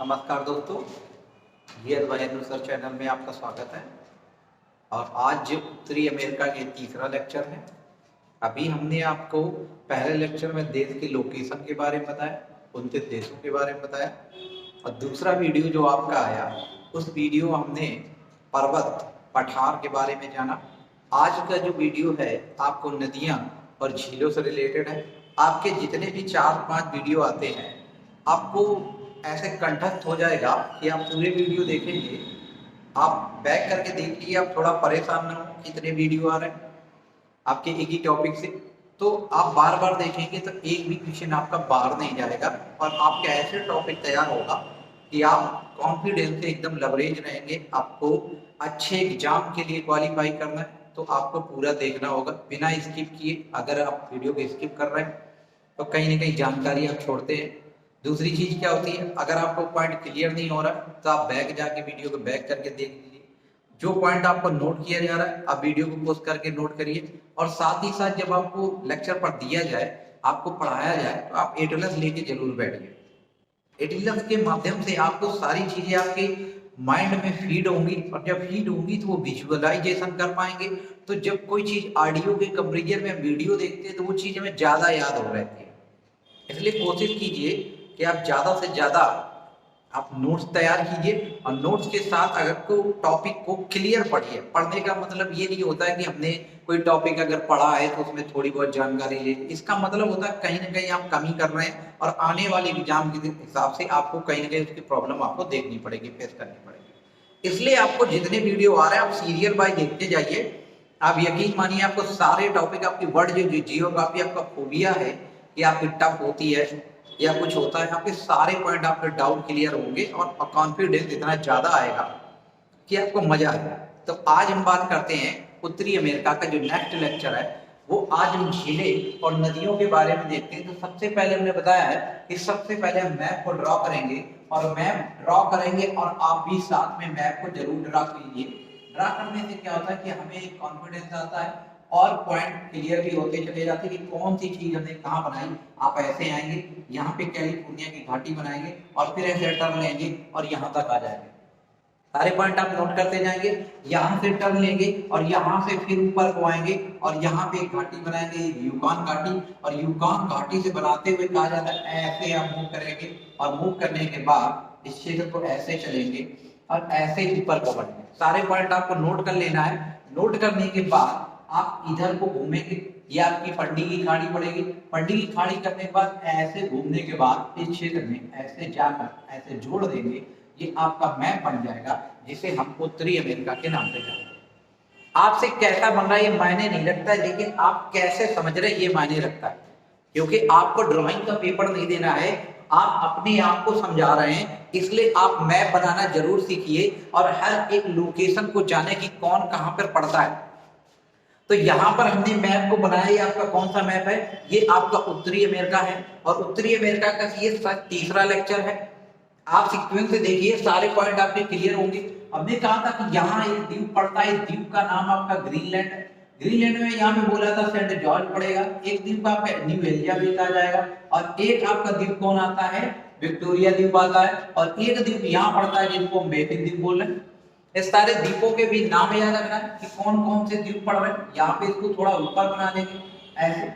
नमस्कार दोस्तों, ये भाई सर चैनल में आपका स्वागत है। और आज उत्तरी अमेरिका के तीसरा लेक्चर है। अभी हमने आपको पहले लेक्चर में देश की लोकेशन के बारे में बताया, उनके देशों के बारे में बताया, और दूसरा वीडियो जो आपका आया उस वीडियो हमने पर्वत पठार के बारे में जाना। आज का जो वीडियो है आपको नदियाँ और झीलों से रिलेटेड है। आपके जितने भी 4-5 वीडियो आते हैं आपको ऐसे कंठस्थ हो जाएगा कि आप पूरे वीडियो देखेंगे, आप बैक करके देख लीजिए, आप थोड़ा परेशान ना हो कितने वीडियो आ रहे हैं आपके एक ही टॉपिक से। तो आप बार बार देखेंगे तो एक भी क्वेश्चन आपका बाहर नहीं जाएगा और आपका ऐसे टॉपिक तैयार होगा कि आप कॉन्फिडेंस से एकदम लवरेज रहेंगे। आपको अच्छे एग्जाम के लिए क्वालिफाई करना है तो आपको पूरा देखना होगा बिना स्किप किए। अगर आप वीडियो को स्किप कर रहे हैं तो कहीं ना कहीं जानकारी आप छोड़ते हैं। दूसरी चीज क्या होती है, अगर आपको पॉइंट क्लियर नहीं हो रहा तो आप बैक जाके वीडियो को बैक करके देख लीजिए। जो पॉइंट आपको नोट किया जा रहा है आप वीडियो को पोस्ट करके नोट करिए। और साथ ही साथ जब आपको लेक्चर पर दिया जाए, आपको पढ़ाया जाए, तो आप एटलस लेके जरूर बैठिए। एटलस के माध्यम से आपको सारी चीजें आपके माइंड में फीड होंगी, और जब फीड होंगी तो वो विजुअलाइजेशन कर पाएंगे। तो जब कोई चीज ऑडियो के कंपेरिजन में वीडियो देखते हैं तो वो चीज हमें ज्यादा याद हो रहती है। इसलिए कोशिश कीजिए कि आप ज़्यादा से ज़्यादा आप नोट्स तैयार कीजिए, और नोट्स के साथ अगर को टॉपिक को क्लियर पढ़िए। पढ़ने का मतलब ये नहीं होता है कि हमने कोई टॉपिक अगर पढ़ा है तो उसमें थोड़ी बहुत जानकारी ले, इसका मतलब होता है कहीं ना कहीं आप कमी कर रहे हैं और आने वाले एग्जाम के हिसाब से आपको कहीं ना कहीं उसकी प्रॉब्लम आपको देखनी पड़ेगी, फेस करनी पड़ेगी। इसलिए आपको जितने वीडियो आ रहे हैं आप सीरियल बाय देखते जाइए। आप यकीन मानिए आपको सारे टॉपिक, आपकी वर्ड जो जियोग्राफी आपका फोबिया है कि आपकी टफ होती है या कुछ होता है, आपके सारे पॉइंट आपके डाउट क्लियर होंगे और कॉन्फिडेंस इतना ज्यादा आएगा कि आपको मजा आएगा। तो आज हम बात करते हैं उत्तरी अमेरिका का जो नेक्स्ट लेक्चर है, वो आज हम झीलें और नदियों के बारे में देखते हैं। तो सबसे पहले हमने बताया है कि सबसे पहले हम मैप को ड्रॉ करेंगे, और मैप ड्रॉ करेंगे और आप भी साथ में मैप को जरूर ड्रॉ कीजिए। ड्रॉ करने से क्या होता है कि हमें एक कॉन्फिडेंस आता है और पॉइंट क्लियर भी होते चले जाते हैं कि कौन सी चीज हमने कहाँ बनाई। आप ऐसे आएंगे, यहाँ पे कैलिफोर्निया की घाटी बनाएंगे और फिर ऐसे टर्न लेंगे और यहाँ तक आ जाएंगे। सारे पॉइंट आप नोट करते जाएंगे, यहाँ से टर्न लेंगे और यहाँ से फिर ऊपर को आएंगे और यहाँ पे एक घाटी बनाएंगे, यूकान घाटी। और यूकान घाटी से बनाते हुए कहा जाता है ऐसे आप मूव करेंगे, और मूव करने के बाद इस क्षेत्र को ऐसे चलेंगे और ऐसे ऊपर को बढ़ेंगे। सारे पॉइंट आपको नोट कर लेना है। नोट करने के बाद आप इधर को घूमेंगे, ये आपकी फंडी की खाड़ी पड़ेगी। फंडी की खाड़ी करने के बाद ऐसे घूमने के बाद इस क्षेत्र में ऐसे जाकर ऐसे जोड़ देंगे, ये आपका मैप बन जाएगा जिसे हम उत्तरी अमेरिका के नाम पे जानते हैं। आपसे कैसा बन रहा है ये मायने नहीं रखता है, लेकिन आप कैसे समझ रहे हैं ये मायने रखता है। क्योंकि आपको ड्राइंग का पेपर नहीं देना है, आप अपने आप को समझा रहे हैं, इसलिए आप मैप बनाना जरूर सीखिए और हर एक लोकेशन को जाने की कौन कहां पर पड़ता है। तो यहाँ पर हमने मैप को बनाया, ये आपका कौन सा मैप है, ये आपका उत्तरी अमेरिका है। और उत्तरी अमेरिका का ये तीसरा लेक्चर है। आप सीक्वेंस से देखिए, सारे पॉइंट आपके क्लियर होंगे। हमने कहा था कि यहाँ एक द्वीप पड़ता है, द्वीप का नाम आपका ग्रीनलैंड है। ग्रीनलैंड में यहाँ पे बोला था सेंट जॉर्ज पड़ेगा। एक द्वीप आपका न्यू एलिजाबेथ आ जाएगा, और एक आपका द्वीप कौन आता है, विक्टोरिया द्वीप आता है। और एक द्वीप यहाँ पड़ता है जिनको हम बेफिन द्वीप बोल रहे हैं। इस सारे द्वीपों के भी नाम याद रखना है कि कौन कौन से द्वीप पड़ रहे हैं। यहाँ पे इसको थोड़ा ऊपर बना देंगे ऐसे,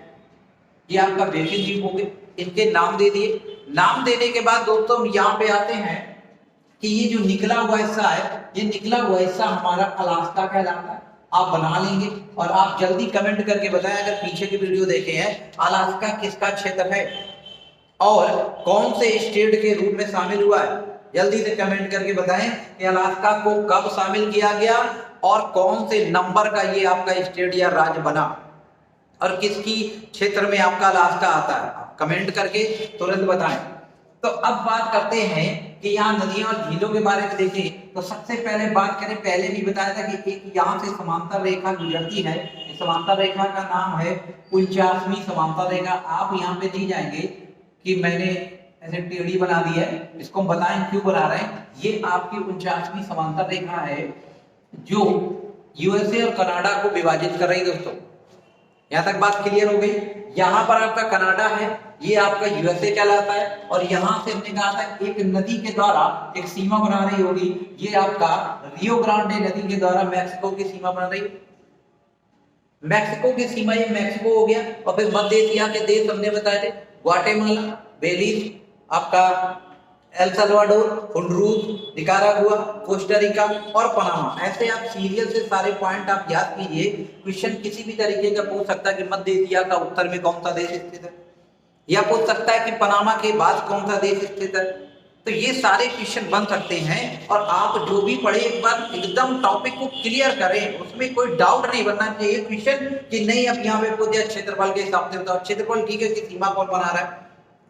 ये आपका बेफिन द्वीप होंगे, इनके नाम दे दिए। नाम देने के बाद दोस्तों हम यहाँ पे आते हैं कि ये जो निकला हुआ हिस्सा है, ये निकला हुआ हिस्सा हमारा अलास्का कहलाता है। आप बना लेंगे और आप जल्दी कमेंट करके बताएं, अगर पीछे की वीडियो देखे हैं, अलास्का किसका क्षेत्र है और कौन से स्टेट के रूप में शामिल हुआ है। जल्दी से कमेंट करके बताएं कि अलास्का को कब शामिल किया गया और कौन से नंबर का ये आपका स्टेट या राज्य बना, और किसकी क्षेत्र में आपका अलास्का आता है। आप कमेंट करके तुरंत बताएं। तो अब बात करते हैं कि यहाँ नदियां और झीलों के बारे में देखें। तो सबसे पहले बात करें, पहले भी बताया था कि एक यहाँ से समांतर रेखा गुजरती है। इस समांतर रेखा का नाम है 49वीं समांतर रेखा। आप यहाँ पे दी जाएंगे कि मैंने ऐसे टेढ़ी बना दी है, इसको हम बताएं क्यों बना रहे हैं। ये आपकी 49वीं समांतर रेखा है जो यूएसए और कनाडा को विभाजित कर रही है दोस्तों। यहां तक बात क्लियर हो गई। यहां पर आपका कनाडा है, ये आपका यूएसए कहलाता है, और यहां से हमने कहा था एक नदी के द्वारा एक सीमा बना रही होगी, ये आपका रियो ग्रांडे नदी के द्वारा मैक्सिको की सीमा बना रही। मैक्सिको की सीमा ये मैक्सिको हो गया, और फिर मध्य एशिया के देश हमने बताए थे, ग्वाटेमाला, बेलीज, आपका El Salvador, Honduras, Nicaragua, Costa Rica और पनामा। ऐसे आप सीरियल से सारे पॉइंट आप याद कीजिए। क्वेश्चन किसी भी तरीके का पूछ सकता है कि मध्य एशिया का उत्तर में कौन सा देश स्थित है, या पूछ सकता है कि पनामा के बाद कौन सा देश स्थित है। तो ये सारे क्वेश्चन बन सकते हैं, और आप जो भी पढ़े एक बार एकदम टॉपिक को क्लियर करें, उसमें कोई डाउट नहीं बनना चाहिए क्वेश्चन कि नहीं अब यहाँ पे पूछ दिया क्षेत्रफल के हिसाब से बताओ। क्षेत्रफल ठीक है कि सीमा कौन बना रहा है।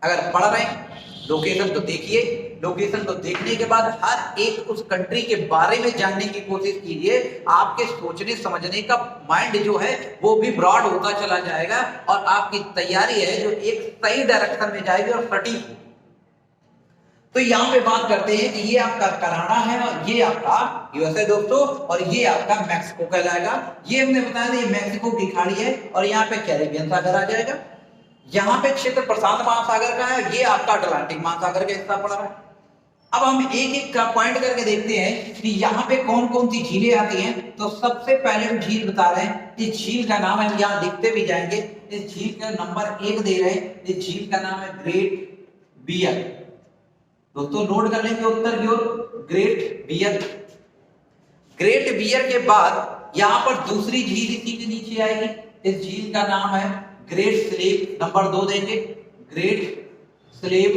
अगर पढ़ रहे हैं लोकेशन तो देखिए, लोकेशन को देखने के बाद हर एक उस कंट्री के बारे में जानने की कोशिश कीजिए। आपके सोचने समझने का माइंड जो है वो भी ब्रॉड होता चला जाएगा, और आपकी तैयारी है जो एक सही डायरेक्शन में जाएगी और सटीक। तो यहाँ पे बात करते हैं कि ये आपका कनाडा है, और ये आपका यूएसए दोस्तों, और ये आपका मैक्सिको कहलाएगा। ये हमने बताया था ये मैक्सिको की खाड़ी है, और यहाँ पे कैरेबियन सागर आ जाएगा। यहाँ पे क्षेत्र प्रशांत महासागर का है, ये आपका अटलांटिक महासागर का हिस्सा पड़ा है। अब हम एक एक का पॉइंट करके देखते हैं कि यहाँ पे कौन कौन सी झीलें आती हैं। तो सबसे पहले हम झील बता रहे हैं, इस झील का नाम है, यहाँ लिखते भी जाएंगे, इस झील का नंबर 1 दे रहे हैं, इस झील का नाम है ग्रेट बियर। दोस्तों नोट कर लेंगे उत्तर की ओर, ग्रेट बियर। ग्रेट बियर के बाद यहाँ पर दूसरी झील इसी के नीचे आएगी, इस झील का नाम है ग्रेट स्लेव, नंबर 2 देंगे, ग्रेट स्लेव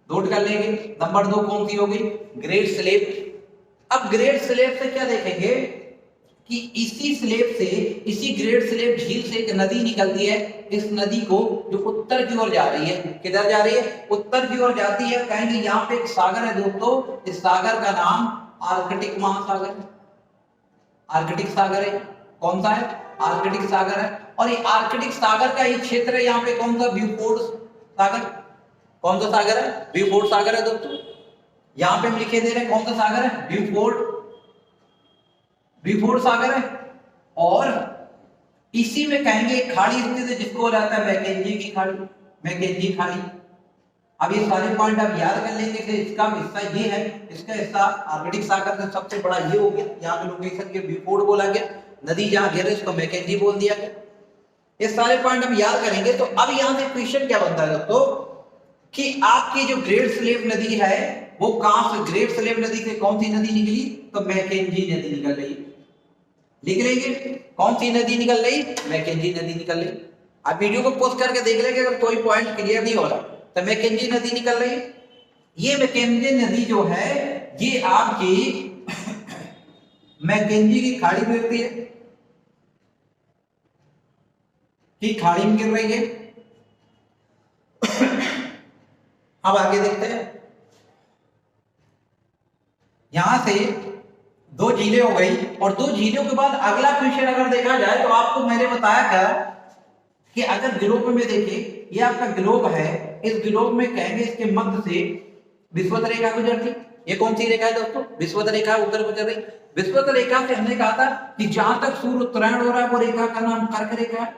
नोट कर लेंगे। नंबर 2 कौन सी होगी, ग्रेट स्लेव। अब ग्रेट स्लेव से क्या देखेंगे कि इसी स्लेव से, इसी ग्रेट स्लेव झील से एक नदी निकलती है, इस नदी को जो उत्तर की ओर जा रही है, किधर जा रही है, उत्तर की ओर जाती है। कहेंगे यहाँ पे एक सागर है दोस्तों, इस सागर का नाम आर्कटिक महासागर है, आर्कटिक सागर है। कौन सा है, आर्कटिक सागर है। और ये आर्कटिक सागर का ही क्षेत्र है, यहाँ पे कौन सा, ब्यूफोर्ड सागर। कौन सा सागर है, ब्यूफोर्ड सागर है दोस्तों। यहाँ पे हम लिखे दे रहे हैं कौन सा सागर है, ब्यूफोर्ड, ब्यूफोर्ड सागर है। और इसी में कहेंगे एक खाड़ी स्थित है जिसको रहता है मैकेंजी की खाड़ी, मैकेंजी खाड़ी। अब ये सारे पॉइंट आप याद कर लेंगे कि इसका हिस्सा ये है, इसका हिस्सा आर्कटिक सागर का सबसे बड़ा ये हो गया, यहाँ पे लोकेशन के ब्यूफोर्ड बोला गया, नदी जहां गिर रही उसको मैकेंजी बोल दिया गया। ये सारे पॉइंट हम याद करेंगे। तो अब यहाँ से क्वेश्चन क्या बनता है दोस्तों कि आपकी जो ग्रेट स्लेव नदी है वो कहां से, ग्रेट स्लेव नदी से कौन सी नदी निकली, तो मैकेंजी नदी निकल रही। लिख लेंगे कौन सी नदी निकल रही, मैकेंजी नदी निकल रही। आप वीडियो को पॉज करके देख लेंगे, अगर कोई पॉइंट क्लियर नहीं हो रहा तो मैकेंजी नदी निकल रही। ये मैकेंजी नदी जो है ये आपकी मैकेंजी की खाड़ी में गिरती है, की खाड़ी में गिर रही है। अब आगे देखते हैं, यहां से 2 झीलें हो गई, और 2 झीलों के बाद अगला क्वेश्चन अगर देखा जाए तो आपको मैंने बताया क्या कि अगर ग्लोब में देखें, ये आपका ग्लोब है, इस ग्लोब में कहेंगे इसके मध्य से विषुवत रेखा गुजरती। ये कौन सी रेखा है दोस्तों, विषुवत रेखा उधर गुजर रही। विषुवत रेखा से हमने कहा था कि जहां तक सूर्य उत्तरायण हो रहा है वो रेखा का नाम कर्क रेखा है।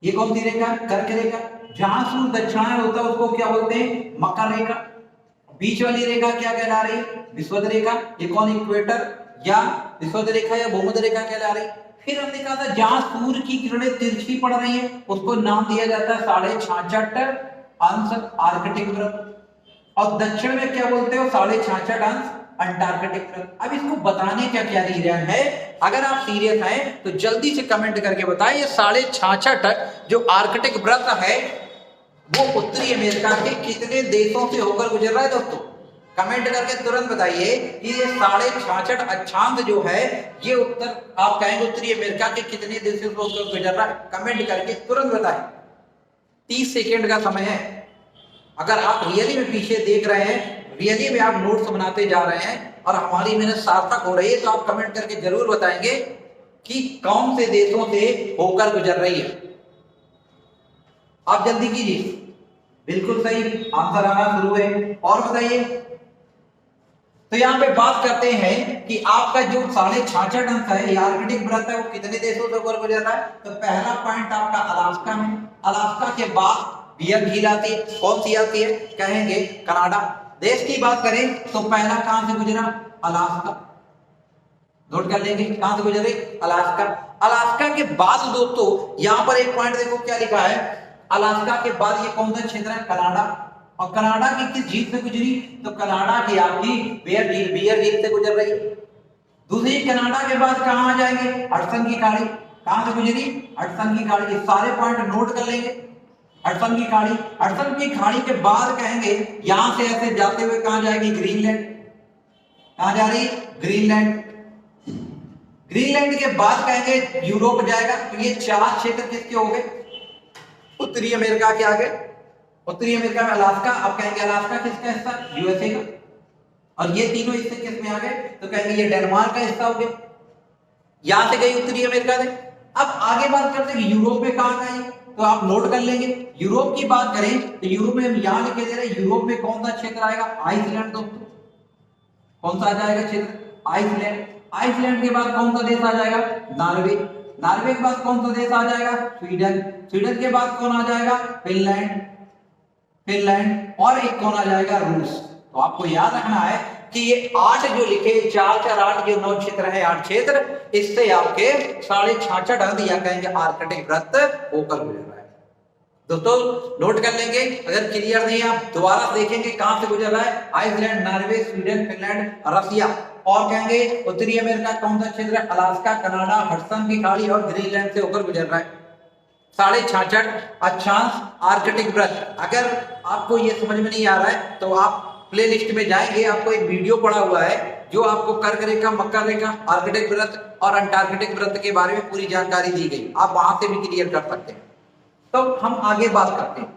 ये कौन सी रेखा, कर्क रेखा। जहां सूर्य दक्षिणायन होता है उसको क्या बोलते हैं, मकर रेखा। बीच वाली रेखा क्या कहला रही है, विषुवत रेखा। ये कौन, इक्वेटर या विषुवत रेखा या भूमध्य रेखा कहला रही। फिर हमने कहा था जहां सूर्य की किरणें तिरछी पड़ रही है उसको नाम दिया जाता है 66.5 अंश आर्कटिक वृत्त, और दक्षिण में क्या बोलते हो, 66.5 अंश अंटार्कटिक वृत्त। अब इसको बताने का क्या रीजन है, अगर आप सीरियस हैं तो जल्दी से कमेंट करके बताएं ये 66.5 जो आर्कटिक वृत्त है वो उत्तरी अमेरिका के कितने देशों से होकर गुजर रहा है दोस्तों। कमेंट करके तुरंत बताइए कि ये 66.5 अक्षांश जो है ये उत्तर, आप कहेंगे उत्तरी अमेरिका के कितने देशों से होकर गुजर रहा है, कमेंट करके तुरंत बताएं। 30 सेकेंड का समय है। अगर आप रियली में पीछे देख रहे हैं, रियली में आप नोट्स बनाते जा रहे हैं और हमारी मेहनत सार्थक हो रही है, तो आप कमेंट करके जरूर बताएंगे कि कौन से देशों से होकर गुजर रही है। आप जल्दी कीजिए, बिल्कुल सही आंसर आना शुरू है। और बताइए तो यहाँ पे बात करते हैं कि आपका जो 66.5 अंश है, आर्कटिक वृत्त है, वो कितने देशों से होकर गुजर रहा है? तो पहला पॉइंट आपका अलास्का है। अलास्का के बाद बियर झील आती है। कौन सी आती है? कहेंगे कनाडा। देश की बात करें तो पहला कहां से गुजरा? अलास्का। नोट कर लेंगे कहां से गुजरे? अलास्का। अलास्का के बाद दोस्तों यहां पर एक पॉइंट देखो क्या लिखा है, अलास्का के बाद ये कौन सा क्षेत्र है? कनाडा। और कनाडा की किस झील से गुजरी? तो कनाडा की आपकी बियर झील, बियर झील से गुजर रही है। दूसरी कनाडा के बाद कहां आ जाएंगे? हडसन की खाड़ी। कहां से गुजरी? हडसन की खाड़ी। ये सारे पॉइंट नोट कर लेंगे। हडसन की खाड़ी, हडसन की खाड़ी के बाद कहेंगे यहां से ऐसे जाते हुए कहां जाएगी? ग्रीनलैंड। कहां जा रही? ग्रीनलैंड। ग्रीनलैंड के बाद कहेंगे यूरोप जाएगा। तो ये 4 क्षेत्र किसके हो गए? उत्तरी अमेरिका के आगे। उत्तरी अमेरिका में अलास्का। अब कहेंगे अलास्का किसका हिस्सा? यूएसए का। और ये तीनों हिस्से किस में आ गए? तो कहेंगे ये डेनमार्क का हिस्सा हो गया। यहां से गई उत्तरी अमेरिका से। अब आगे बात करते हैं यूरोप में कहां गई, तो आप नोट कर लेंगे। यूरोप की बात करें तो यूरोप में हम यहां लिखे दे रहे हैं, यूरोप में कौन सा क्षेत्र आएगा? आइसलैंड। दोस्तों कौन सा आ जाएगा क्षेत्र? आइसलैंड। आइसलैंड के बाद कौन सा देश आ जाएगा? नॉर्वे। नॉर्वे के बाद कौन सा देश आ जाएगा? स्वीडन। स्वीडन के बाद कौन आ जाएगा? फिनलैंड। फिनलैंड। और एक कौन आ जाएगा? रूस। तो आपको याद रखना है कि ये 8 जो लिखे, 4 4 8 जो 9 क्षेत्र है, 8 क्षेत्र, इससे आपके 66.5 अंश या कहेंगे आर्कटिक वृत्त होकर गुजर रहा है। दोस्तों नोट कर लेंगे, अगर क्लियर नहीं आप दोबारा देखेंगे कहां से गुजर रहा है? आइसलैंड, नॉर्वे, स्वीडन, फिनलैंड, रसिया। और कहेंगे उत्तरी अमेरिका कौन सा क्षेत्र है? अलास्का, कनाडा, हडसन की खाड़ी और ग्रीनलैंड से होकर गुजर रहा है। 66.5 अक्षांश आर्कटिक वृत्त। अगर आपको ये समझ में नहीं आ रहा है तो आप प्लेलिस्ट में जाएंगे, आपको एक वीडियो पड़ा हुआ है जो आपको कर्क रेखा, मकर रेखा, आर्कटिक वृत्त और अंटार्कटिक वृत्त के बारे में पूरी जानकारी दी गई। आप वहां से भी क्लियर कर सकते हैं। तो हम आगे बात करते हैं।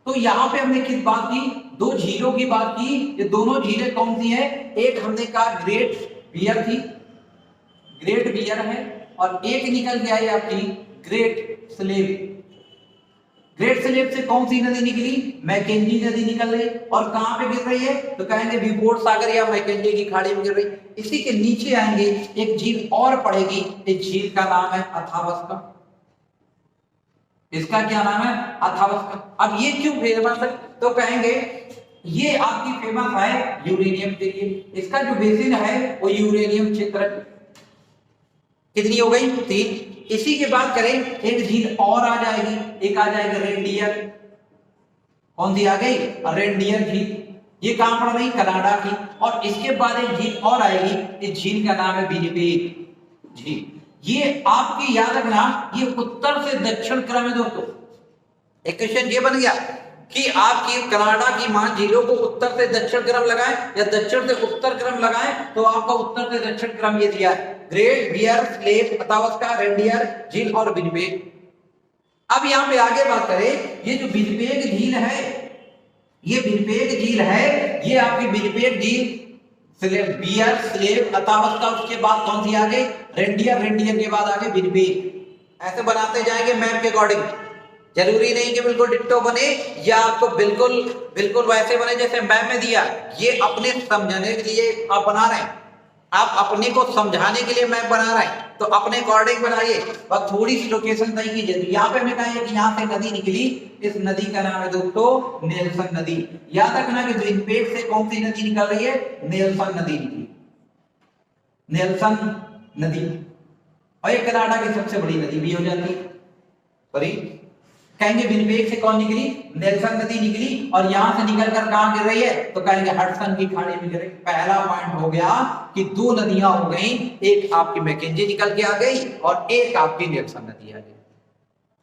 तो यहाँ पे हमने किस बात की? 2 झीलों की बात की। ये दोनों झीलें कौन सी है? एक हमने कहा ग्रेट बियर थी, ग्रेट बियर है, और एक निकल के आई आपकी ग्रेट स्लेव। ग्रेट स्लेव से कौन सी नदी निकली? मैकेंजी नदी निकल रही। और कहां पे गिर रही है? तो कहेंगे व्यूपोर्ट सागर या मैकेंजी की खाड़ी में गिर रही। इसी के नीचे आएंगे एक झील और पड़ेगी, इस झील का नाम है अथावस्का। इसका क्या नाम है? अथावस्का। अब ये क्यों फेमस है? तो कहेंगे ये आपकी फेमस है यूरेनियम के लिए। इसका जो बेसिन है वो यूरेनियम क्षेत्र। कितनी हो गई? 3। इसी के बाद करें एक झील और आ जाएगी, एक आ जाएगी रेनडियर। कौन सी आ गई? रेनडियर झील। ये कहां पड़ रही? कनाडा की। और इसके बाद एक झील और आएगी, इस झील का नाम है विनिपेग झील। ये आपकी याद रखना, ये उत्तर से दक्षिण क्रम है दोस्तों। एक क्वेश्चन ये बन गया कि आपकी कनाडा की मान झीलों को उत्तर से दक्षिण क्रम लगाएं या दक्षिण से उत्तर क्रम लगाएं, तो आपका उत्तर से दक्षिण क्रम ये दिया है, ग्रेट बियर स्लेव, अथावस्का, रेनडियर झील और विनिपेग। अब यहां पे आगे बात करें, ये जो विनिपेग झील है, ये विनिपेग झील है, ये आपकी विनिपेग झील बियर स्लेव अथावस्का, उसके बाद कौन सी आ गई? रेनडियर। रेनडियर के बाद आगे विनिपेग। ऐसे बनाते जाएंगे मैप के अकॉर्डिंग। जरूरी नहीं कि बिल्कुल डिट्टो बने या आपको बिल्कुल वैसे बने जैसे मैप में दिया। ये अपने समझने के लिए आप बना रहे हैं, आप अपने को समझाने के लिए मैप बना रहे हैं, तो अपने अकॉर्डिंग बनाइए और थोड़ी सी लोकेशन तय कीजिए। यहाँ पे हमने कहा है कि यहाँ से नदी निकली, इस नदी का नाम है दोस्तों नेल्सन नदी। याद रखना कि विनिपेग से कौन सी नदी निकल रही है? नेल्सन नदी निकली, नेल्सन नदी। और ये कनाडा की सबसे बड़ी नदी भी हो जाती है। सॉरी, कहेंगे विनिपेग से कौन निकली? नेल्सन नदी निकली। और यहां से निकलकर कहां गिर रही है? तो कहेंगे हडसन की खाड़ी में गिर रही। पहला पॉइंट हो गया कि 2 नदियां हो गई, एक आपकी मैकेंजी निकल के आ गई और एक आपकी नेल्सन नदी आ गई।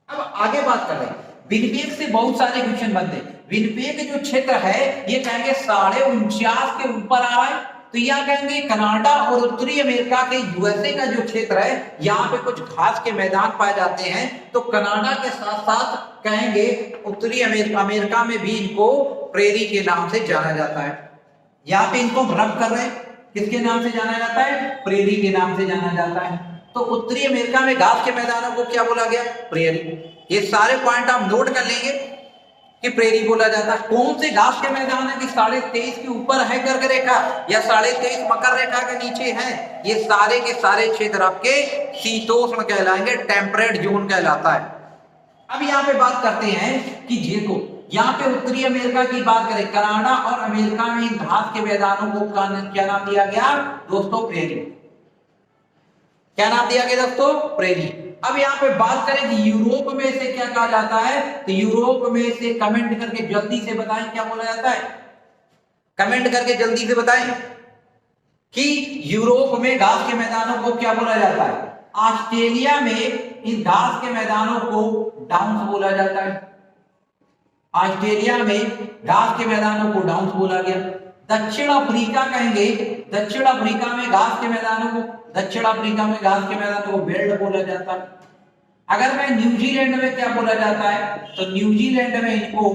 अब आगे बात कर रहे हैं, विनिपेग से बहुत सारे क्वेश्चन बनते हैं। विनिपेग जो क्षेत्र है ये कहेंगे 49.5 के ऊपर आ रहा है। तो यहाँ कहेंगे कनाडा और उत्तरी अमेरिका के यूएसए का जो क्षेत्र है, यहाँ पे कुछ घास के मैदान पाए जाते हैं। तो कनाडा के साथ साथ कहेंगे उत्तरी अमेरिका में भी इनको प्रेरी के नाम से जाना जाता है। यहाँ पे इनको रब कर रहे हैं, किसके नाम से जाना जाता है? प्रेरी के नाम से जाना जाता है। तो उत्तरी अमेरिका में घास के मैदानों को क्या बोला गया? प्रेरी। ये सारे पॉइंट आप नोट कर लेंगे कि प्रेरी बोला जाता है। कौन से घास के मैदान है कि 23.5 के ऊपर है कर्क रेखा या 23.5 मकर रेखा के नीचे है, ये सारे के सारे क्षेत्र आपके शीतोष्ण कहलाएंगे, टेम्परेट जोन कहलाता है। अब यहाँ पे बात करते हैं कि देखो यहाँ पे उत्तरी अमेरिका की बात करें, कनाडा और अमेरिका में इन घास के मैदानों को क्या नाम दिया गया दोस्तों? प्रेरी। क्या नाम दिया गया दोस्तों? प्रेरी। अब यहाँ पे बात करें कि यूरोप में से क्या कहा जाता है, तो यूरोप में से कमेंट करके जल्दी से बताएं क्या बोला जाता है, कमेंट करके जल्दी से बताएं कि यूरोप में घास के मैदानों को क्या बोला जाता है। ऑस्ट्रेलिया में इन घास के मैदानों को डाउन्स बोला जाता है, ऑस्ट्रेलिया में घास के मैदानों को डाउन्स बोला गया। दक्षिण अफ्रीका कहेंगे, दक्षिण अफ्रीका में घास के मैदानों को, दक्षिण अफ्रीका में घास के मैदानों को बेल्ट बोला जाता है। अगर मैं न्यूजीलैंड में क्या बोला जाता है, तो न्यूजीलैंड में इनको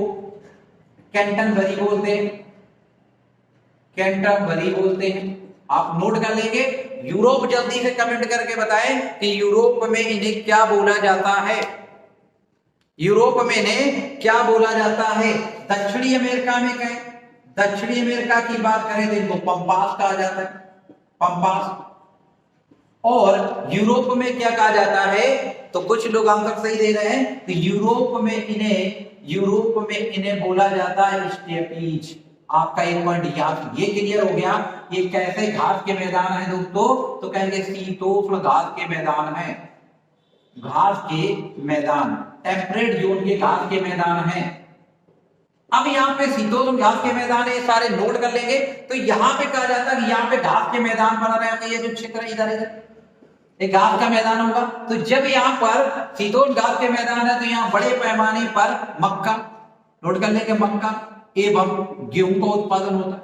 कैंटनबरी बोलते हैं, कैंटनबरी बोलते हैं। आप नोट कर लेंगे। यूरोप जल्दी से कमेंट करके बताएं कि यूरोप में इन्हें क्या बोला जाता है, यूरोप में इन्हें क्या बोला जाता है। दक्षिणी अमेरिका में कहें, दक्षिणी अमेरिका की बात करें तो इनको पंपास कहा जाता है, पंपास। और यूरोप में क्या कहा जाता है, तो कुछ लोग आंसर सही दे रहे हैं, तो यूरोप में इन्हें बोला जाता है स्टेपीज। आपका एक पॉइंट यहाँ ये क्लियर हो गया, ये कैसे घास के मैदान है दोस्तों, तो कहेंगे शीतोष्ण घास के मैदान है, घास के मैदान, टेम्परेट जोन के घास के मैदान है। अब यहाँ पे शीतोष्ण घास के मैदान है, ये सारे नोट कर लेंगे। तो यहाँ पे कहा जाता है कि यहाँ पे घास के मैदान बना रहे होंगे, ये जो क्षेत्र इधर इधर एक घास का मैदान होगा। तो जब यहाँ पर शीतोष्ण घास के मैदान है तो यहाँ बड़े पैमाने पर मक्का, नोट कर लेंगे, मक्का एवं गेहूं का उत्पादन होता है।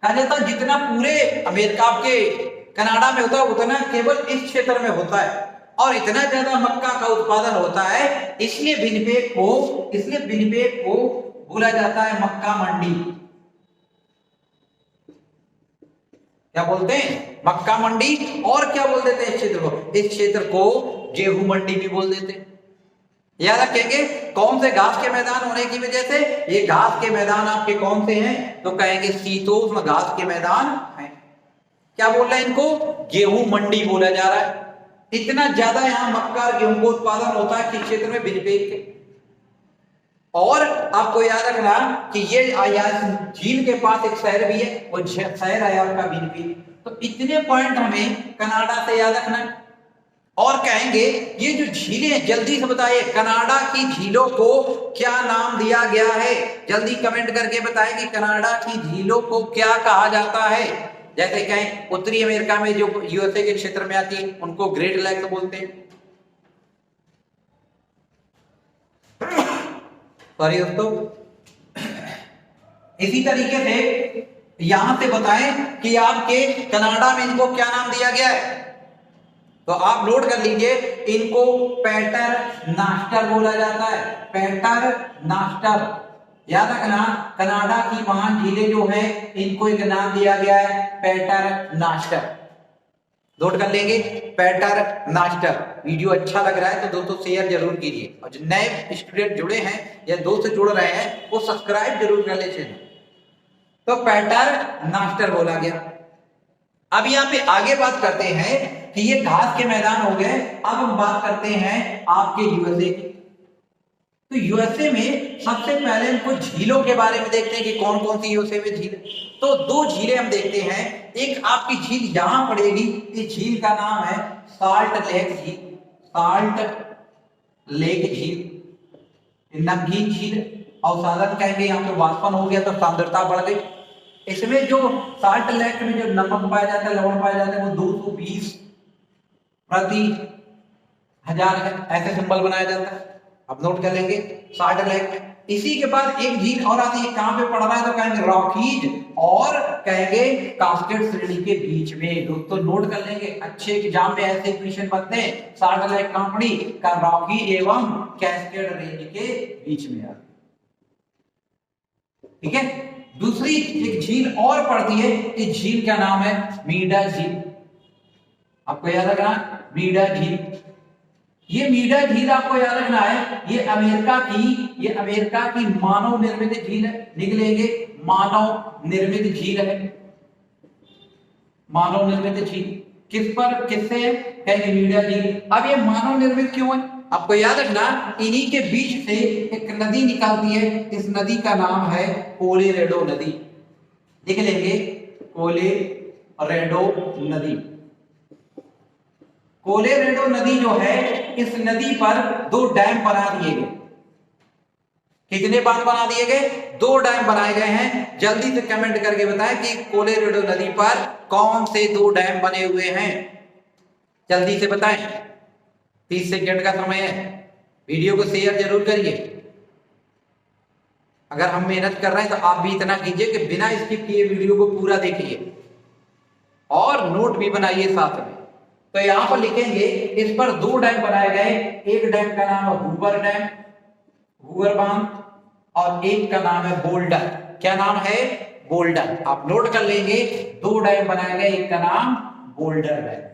कहा जाता है जितना पूरे अमेरिका के कनाडा में होता है उतना केवल इस क्षेत्र में होता है, और इतना ज्यादा मक्का का उत्पादन होता है, इसलिए विनिपेग को बोला जाता है मक्का मंडी। क्या बोलते हैं? मक्का मंडी। और क्या बोल देते हैं इस क्षेत्र को? इस क्षेत्र को गेहूं मंडी भी बोल देते हैं। याद रखेंगे कौन से घास के मैदान होने की वजह से, ये घास के मैदान आपके कौन से हैं, तो कहेंगे शीतोष्ण घास के मैदान हैं। क्या बोल रहे हैं इनको? गेहूं मंडी बोला जा रहा है। इतना ज्यादा यहाँ मक्का और गेहूं का उत्पादन होता है कि क्षेत्र में विनिपेग के। और आपको याद रखना कि ये झील के पास एक शहर भी है, वो शहर है आपका विनिपेग। तो इतने पॉइंट हमें कनाडा से याद रखना है। और कहेंगे ये जो झीलें, जल्दी से बताइए कनाडा की झीलों को क्या नाम दिया गया है, जल्दी कमेंट करके बताएं कि कनाडा की झीलों को क्या कहा जाता है। जैसे कहें उत्तरी अमेरिका में जो यूएसए के क्षेत्र में आती है उनको ग्रेट लेक्स बोलते हैं। सॉरी दोस्तों, इसी तरीके से यहां से बताएं कि आपके कनाडा में इनको क्या नाम दिया गया है, तो आप नोट कर लीजिए, इनको पैटर नास्टर बोला जाता है, पैटर नास्टर। याद रखना कनाडा की महान झीलें जो है इनको एक नाम दिया गया है पैटर नास्टर। नोट कर लेंगे पैटर नास्टर। वीडियो अच्छा लग रहा है तो दोस्तों शेयर जरूर कीजिए, और जो नए स्टूडेंट जुड़े हैं या दोस्त जुड़ रहे हैं वो सब्सक्राइब जरूर कर ले चैनल। तो पैटर नास्टर बोला गया। अब यहाँ पे आगे बात करते हैं कि ये घास के मैदान हो गए। अब हम बात करते हैं आपके यूएसए की। तो यूएसए में सबसे पहले हमको झीलों के बारे में देखते हैं कि कौन कौन सी यूएसए में झील। तो दो झीलें हम देखते हैं, एक आपकी झील यहां पड़ेगी, इस झील का नाम है साल्ट लेक झील, साल्ट लेक झील, नमकीन झील। अवसादन कहेंगे, यहाँ पे वाष्पन हो गया तो सांद्रता बढ़ गई। इसमें जो साल्ट लेक में जो नमक पाया जाता है, लवण पाया जाता है, वो 220 प्रति 1000 है, ऐसे सिंबल बनाया जाता है। अब नोट कर लेंगे साल्ट लेक में। इसी के बाद एक झील और आती है, कहां पे पड़ रहा है, तो कहेंगे रॉकीज और कहेंगे कास्केड श्रेणी के बीच में। दोस्तों नोट कर लेंगे, अच्छे एग्जाम में ऐसे क्वेश्चन बनते हैं। साल्ट लेक कहां पड़ी, का रॉकी एवं कैस्केड रेंज के बीच में। ठीक है। दूसरी एक झील और पड़ती है, इस झील का नाम है मीडा झील। आपको याद रखना मीडा झील। ये मीडा झील आपको याद रखना है, ये अमेरिका की मानव निर्मित झील है। लिख लेंगे, मानव निर्मित झील है। मानव निर्मित झील किससे है? कहेंगे मीडा झील। अब ये मानव निर्मित क्यों है? आपको याद रखना, इन्हीं के बीच से एक नदी निकलती है, इस नदी का नाम है कोलोराडो नदी। लिख लेंगे, कोलोराडो नदी। कोलोराडो नदी जो है, इस नदी पर 2 डैम बना दिए गए। कितने बांध बना दिए गए? 2 डैम बनाए गए हैं। जल्दी से कमेंट करके बताएं कि कोलोराडो नदी पर कौन से 2 डैम बने हुए हैं, जल्दी से बताएं। 30 सेकंड का समय है। वीडियो को शेयर जरूर करिए। अगर हम मेहनत कर रहे हैं तो आप भी इतना कीजिए कि बिना स्किप किए वीडियो को पूरा देखिए और नोट भी बनाइए साथ में। तो यहां पर लिखेंगे, इस पर 2 डैम बनाए गए। एक डैम का नाम है हूवर डैम, हूवर बांध, और एक का नाम है बोल्डर। क्या नाम है? बोल्डर। आप नोट कर लेंगे, 2 डैम बनाए गए, एक का नाम बोल्डर डैम।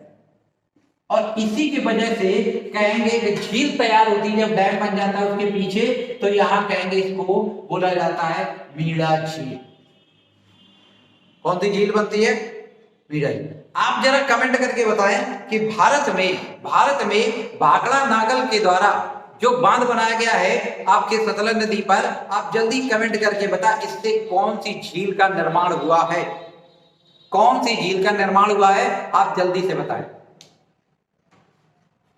और इसी की वजह से कहेंगे कि झील तैयार होती है जब डैम बन जाता है उसके पीछे, तो यहां कहेंगे इसको बोला जाता है मीडा झील। कौन सी झील बनती है? मीडा झील। आप जरा कमेंट करके बताएं कि भारत में भाखड़ा नागल के द्वारा जो बांध बनाया गया है आपके सतलज नदी पर, आप जल्दी कमेंट करके बता, इससे कौन सी झील का निर्माण हुआ है? कौन सी झील का निर्माण हुआ है? आप जल्दी से बताएं।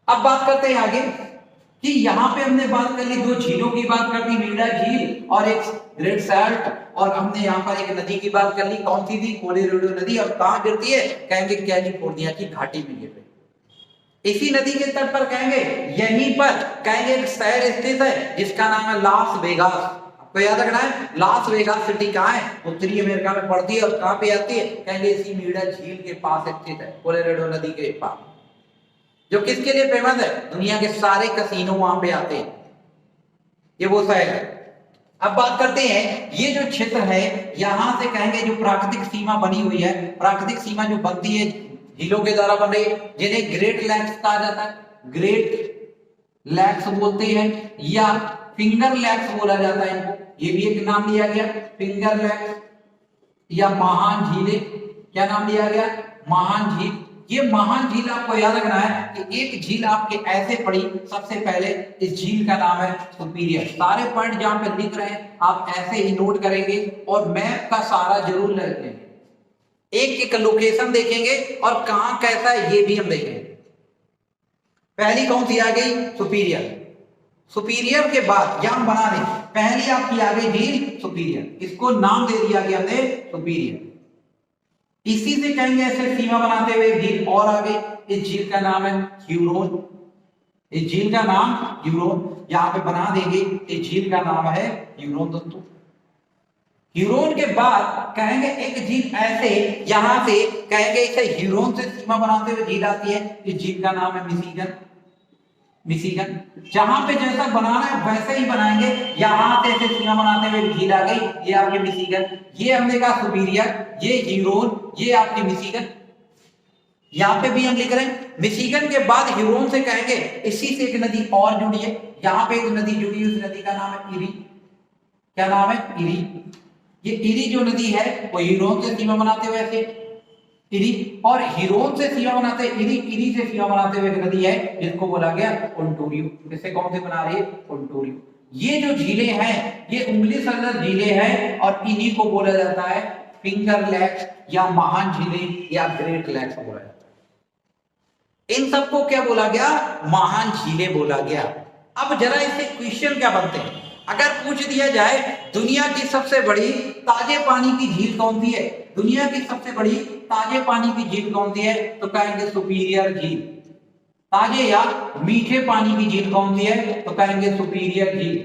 अब बात करते हैं आगे कि यहां पे हमने बात कर ली, 2 झीलों की बात कर दी, मीडा झील और एक ग्रेट साल्ट, और हमने यहां पर एक नदी की बात कर ली। कौन सी थी? कोलोराडो नदी। और कहां गिरती है? कहेंगे कैलिफोर्निया की घाटी में गिर रही। इसी नदी के तट पर कहेंगे, यहीं पर कहेंगे एक शहर स्थित है जिसका नाम है लास वेगास। आपको याद रखना है, लास वेगास सिटी कहां है? उत्तरी अमेरिका में पड़ती है। और कहां पे आती है? कहेंगे इसी मीडा झील के पास स्थित है, कोलोराडो नदी के पास, जो किसके लिए फेमस है? दुनिया के सारे कसीनो वहां पे आते हैं। ये वो शहर है। अब बात करते हैं, ये जो क्षेत्र है, यहां से कहेंगे जो प्राकृतिक सीमा बनी हुई है, प्राकृतिक सीमा जो बनती है झीलों के द्वारा बन रही है, जिन्हें ग्रेट लैक्स कहा जाता है। ग्रेट लैक्स बोलते हैं या फिंगर लैक्स बोला जाता है इनको। ये भी एक नाम लिया गया, फिंगर लैक्स या महान झीलें। क्या नाम लिया गया? महान झील। ये महान झील आपको याद रखना है कि एक झील आपके ऐसे पड़ी। सबसे पहले इस झील का नाम है सुपीरियर। सारे पॉइंट जहां पे लिख रहे हैं आप ऐसे ही नोट करेंगे और मैप का सहारा जरूर लेंगे। एक एक लोकेशन देखेंगे और कहां कैसा है ये भी हम देखेंगे। पहली कौन सी आ गई? सुपीरियर। सुपीरियर के बाद यहां बना दें, पहली आपकी आ गई झील सुपीरियर। इसको नाम दे दिया गया हमने सुपीरियर। इसी से कहेंगे ऐसे सीमा बनाते हुए झील और आगे, इस झील का नाम है ह्यूरोन। इस झील का नाम ह्यूरोन, यहां पे बना देंगे, इस झील का नाम है ह्यूरोन दोस्तों। ह्यूरोन के बाद कहेंगे एक झील ऐसे यहां से कहेंगे इसे ह्यूरोन से सीमा बनाते हुए झील आती है। इस झील का नाम है मिशिगन। मिशिगन जहां पे जैसा बनाना है वैसे ही बनाएंगे। यहां से ऐसे सीमा बनाते हुए झील आ गई, ये आपकी मिशिगन। ये हमने कहा सुपीरियर, ये ह्यूरोन, ये आपकी मिशिगन। यहां पे भी हम लिख रहे हैं मिशिगन के बाद ह्यूरोन से कहेंगे इसी से एक नदी और जुड़ी है। यहां पे एक नदी जुड़ी है, उस नदी का नाम है इरी। क्या नाम है? इरी। ये इरी जो नदी है वो ह्यूरोन से सीमा बनाते हुए ऐसे इरी, और ह्यूरोन से सीमा बनाते इरी, इरी से सीमा बनाते हुए एक नदी है जिसको बोला गया ओंटारियो। इससे कौन से बना रही है? ओंटारियो। ये जो झीलें हैं ये उंगली सदृश झीलें हैं और इन्हीं को बोला जाता है फिंगर लैक्स या महान झीलें या ग्रेट लैक्स बोला जाता है। इन सबको क्या बोला गया? महान झीलें बोला गया। अब जरा इससे क्वेश्चन क्या बनते हैं? अगर पूछ दिया जाए दुनिया की सबसे बड़ी ताजे पानी की झील कौन सी है? दुनिया की सबसे बड़ी ताजे पानी की झील कौन सी है? तो कहेंगे सुपीरियर झील। ताजे या मीठे पानी की झील कौन सी है? तो कहेंगे सुपीरियर झील।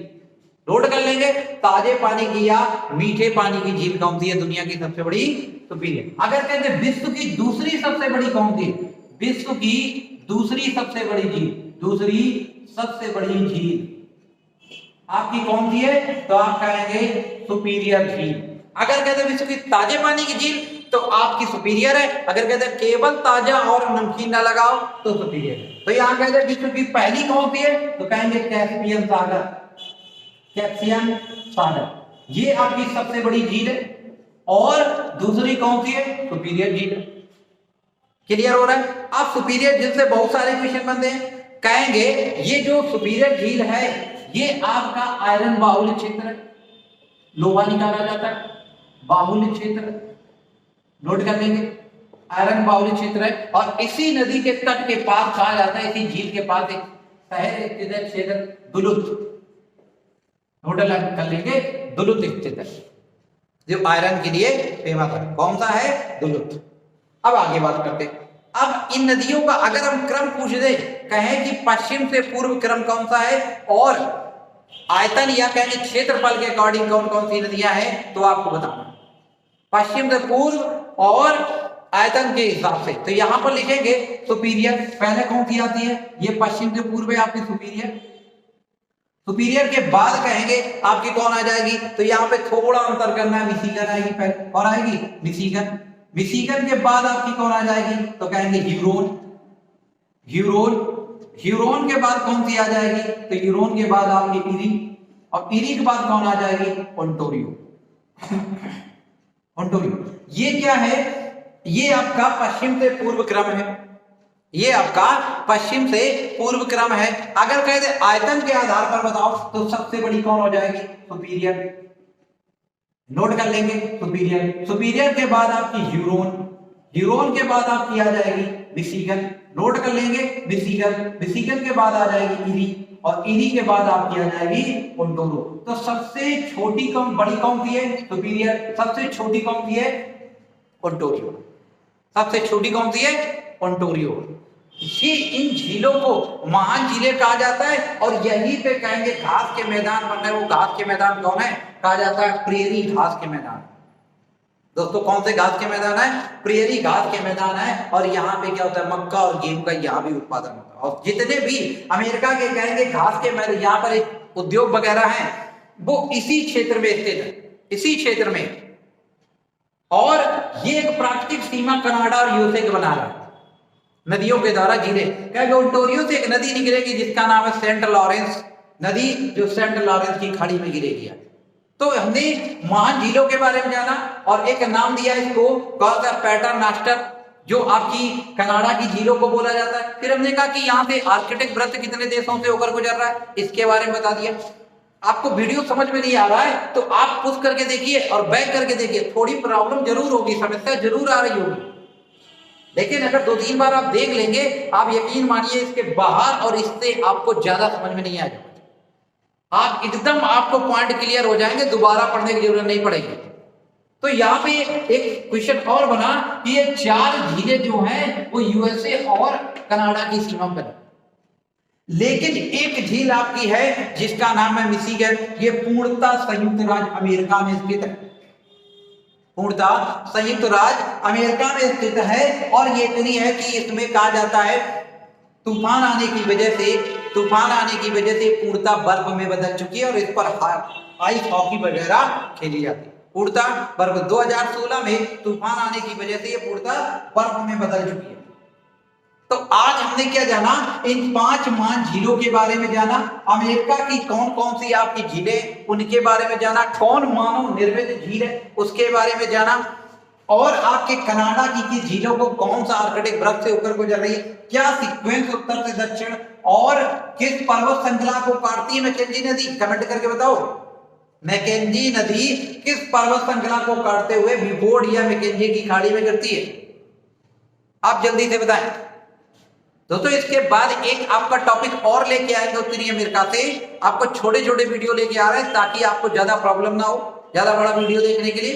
नोट कर लेंगे, ताजे पानी की या मीठे पानी की झील कौन सी है दुनिया की सबसे बड़ी? सुपीरियर। अगर कहते विश्व की दूसरी सबसे बड़ी कौन सी? विश्व की दूसरी सबसे बड़ी झील, दूसरी सबसे बड़ी झील आपकी कौन सी है? तो आप कहेंगे सुपीरियर झील। अगर कहते विश्व की ताजे पानी की झील तो आपकी सुपीरियर है। अगर कहते हैं केवल ताजा और नमकीन ना लगाओ तो सुपीरियर है। तो यहाँ कहते हैं विश्व की पहली कौन सी है, तो कहेंगे कैस्पियन सागर, कैस्पियन सागर ये आपकी सबसे बड़ी झील है। और दूसरी कौन सी है, सुपीरियर झील। क्लियर हो रहा है। अब सुपीरियर झील से बहुत सारे क्वेश्चन बनते हैं। कहेंगे ये जो सुपीरियर झील है ये आपका आयरन बाहुल्य क्षेत्र है, लोहा निकाला जाता है, बाहुल्य क्षेत्र नोट कर लेंगे, आयरन बाहुल्य क्षेत्र है। और इसी नदी के तट के पास कहा जाता है, इसी झील के पास एक शहर स्थित है, क्षेत्र दुलुत, नोट कर लेंगे, दुलुत स्थित है जो आयरन के लिए फेमस है। कौन सा है, दुलुत। अब आगे बात करते हैं। अब इन नदियों का अगर हम क्रम पूछ दे, कहें कि पश्चिम से पूर्व क्रम कौन सा है और आयतन या कहेंगे क्षेत्रफल के अकॉर्डिंग कौन कौन सी नदियां हैं, तो आपको बताना पश्चिम से पूर्व और आयतन के हिसाब से। तो यहां पर लिखेंगे सुपीरियर, पहले कौन सी आती है, ये पश्चिम से पूर्व है आपकी सुपीरियर। सुपीरियर के बाद कहेंगे आपकी कौन आ जाएगी, तो यहाँ पे थोड़ा अंतर करना है, मिशिगन आएगी पहले। कौन आएगी, मिशिगन। मिशिगन के बाद आपकी कौन आ जाएगी, तो कहेंगे ह्यूरोन। ह्यूरोन, ह्यूरोन के बाद कौन सी आ जाएगी, तो ह्यूरोन के बाद आपकी इरी, और इरी के बाद कौन आ जाएगी, ओंटारियो। ओंटारियो ये क्या है, ये आपका पश्चिम से पूर्व क्रम है, ये आपका पश्चिम से पूर्व क्रम है। अगर कहते आयतन के आधार पर बताओ तो सबसे बड़ी कौन हो जाएगी, सुपीरियर। नोट कर लेंगे सुपीरियर। सुपीरियर के बाद आपकी ह्यूरोन, ह्यूरोन के बाद आपकी आ जाएगी मिशिगन। नोट कर लेंगे मिशिगन। मिशिगन के बाद आ जाएगी इरी, और इरी के बाद आपकी आ जाएगी ओंटारियो। तो सबसे छोटी कौन, बड़ी कौन सी है, सुपीरियर। सबसे छोटी कौन सी है, ओंटारियो। सबसे छोटी कौन सी है, ओंटारियो। ये इन झीलों को महान झीलें कहा जाता है। और यहीं पे कहेंगे घास के मैदान बन रहे, वो घास के मैदान कौन है, कहा जाता है प्रेरी घास के मैदान। दोस्तों कौन से घास के मैदान है, प्रेरी घास के मैदान है। और यहाँ पे क्या होता है, मक्का और गेहूं का यहाँ भी उत्पादन होता है। और जितने भी अमेरिका के कहेंगे घास के मैदान, यहाँ पर एक उद्योग वगैरह है, वो इसी क्षेत्र में स्थित है, इसी क्षेत्र में। और ये एक प्राकृतिक सीमा कनाडा और यूएसए के बना रहा है, नदियों के द्वारा झीलें। कहेंगे ओंटारियो से एक नदी निकलेगी जिसका नाम है सेंट लॉरेंस नदी, जो सेंट लॉरेंस की खाड़ी में गिरेगी। तो हमने महान झीलों के बारे में जाना और एक नाम दिया इसको, कौन सा, पैटरनॉस्टर, जो आपकी कनाडा की झीलों को बोला जाता है। फिर हमने कहा कि यहाँ से आर्कटिक वृत्त कितने देशों से होकर गुजर रहा है, इसके बारे में बता दिया। आपको वीडियो समझ में नहीं आ रहा है तो आप पुश करके देखिए और बैक करके देखिए, थोड़ी प्रॉब्लम जरूर होगी, समस्या जरूर आ रही होगी, लेकिन अगर 2-3 बार आप देख लेंगे, आप यकीन मानिए इसके बाहर और इससे आपको ज्यादा समझ में नहीं आएगा। आप एकदम, आपको पॉइंट क्लियर हो जाएंगे, दोबारा पढ़ने की जरूरत नहीं पड़ेगी। तो यहाँ पे एक क्वेश्चन और बना कि ये 4 झीलें जो हैं वो यूएसए और कनाडा की सीमा पर है, लेकिन एक झील आपकी है जिसका नाम है मिशिगन। ये पूर्णतः संयुक्त राज्य अमेरिका में स्थित है, पूर्णतः संयुक्त राज्य अमेरिका में स्थित है। और ये इतनी है कि इसमें कहा जाता है तूफान आने की वजह से, तूफान आने की वजह से पूर्णतः बर्फ में बदल चुकी है और इस पर आइस हॉकी वगैरह खेली जाती है। पूर्णतः बर्फ 2016 में तूफान आने की वजह से ये पूर्णतः बर्फ में बदल चुकी है। तो आज हमने क्या जाना, इन 5 महान झीलों के बारे में जाना, अमेरिका की कौन कौन सी आपकी झीलें उनके बारे में जाना, कौन मानव निर्मित झील है उसके बारे में जाना, और आपके कनाडा की झीलों को कौन सा आर्कटिक वृत्त से होकर गुजर रही है, क्या सीक्वेंस उत्तर से दक्षिण, और किस पर्वत श्रृंखला को काटती है मैकेंजी नदी, कमेंट करके बताओ। मैकेंजी नदी किस पर्वत श्रृंखला को काटते हुए बिफोर्ड या मैकेंजी की खाड़ी में गिरती है, आप जल्दी से बताएं दोस्तों। इसके बाद एक आपका टॉपिक और लेके आएंगे उत्तरी अमेरिका से, आपको छोटे छोटे वीडियो लेके आ रहे हैं ताकि आपको ज्यादा प्रॉब्लम ना हो ज्यादा बड़ा वीडियो देखने के लिए।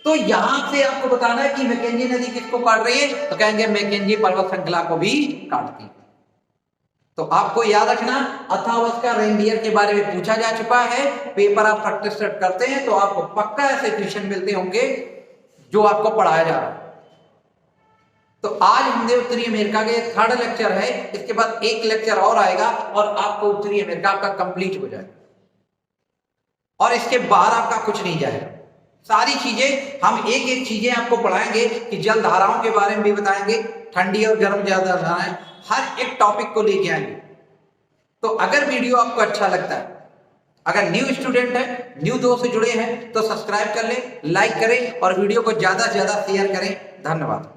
तो यहां से आपको बताना है कि मैकेंजी नदी किसको काट रही है, तो कहेंगे मैकेंजी पर्वत श्रृंखला को भी काटती है। तो आपको याद रखना, अथावस्का रेनडियर के बारे में पूछा जा चुका है, पेपर आप प्रैक्टिस करते हैं तो आपको पक्का ऐसे क्वेश्चन मिलते होंगे जो आपको पढ़ाया जा रहा है। तो आज हमने उत्तरी अमेरिका के 3rd लेक्चर है, इसके बाद एक लेक्चर और आएगा और आपको उत्तरी अमेरिका का कंप्लीट हो जाएगा और इसके बाहर आपका कुछ नहीं जाएगा। सारी चीजें हम एक एक चीजें आपको पढ़ाएंगे कि जल धाराओं के बारे में भी बताएंगे, ठंडी और गर्म जल धाराएं, हर एक टॉपिक को लेके आएंगे। तो अगर वीडियो आपको अच्छा लगता है, अगर न्यू स्टूडेंट है, न्यू दोस्त से जुड़े हैं, तो सब्सक्राइब कर लें, लाइक करें और वीडियो को ज्यादा से ज्यादा शेयर करें। धन्यवाद।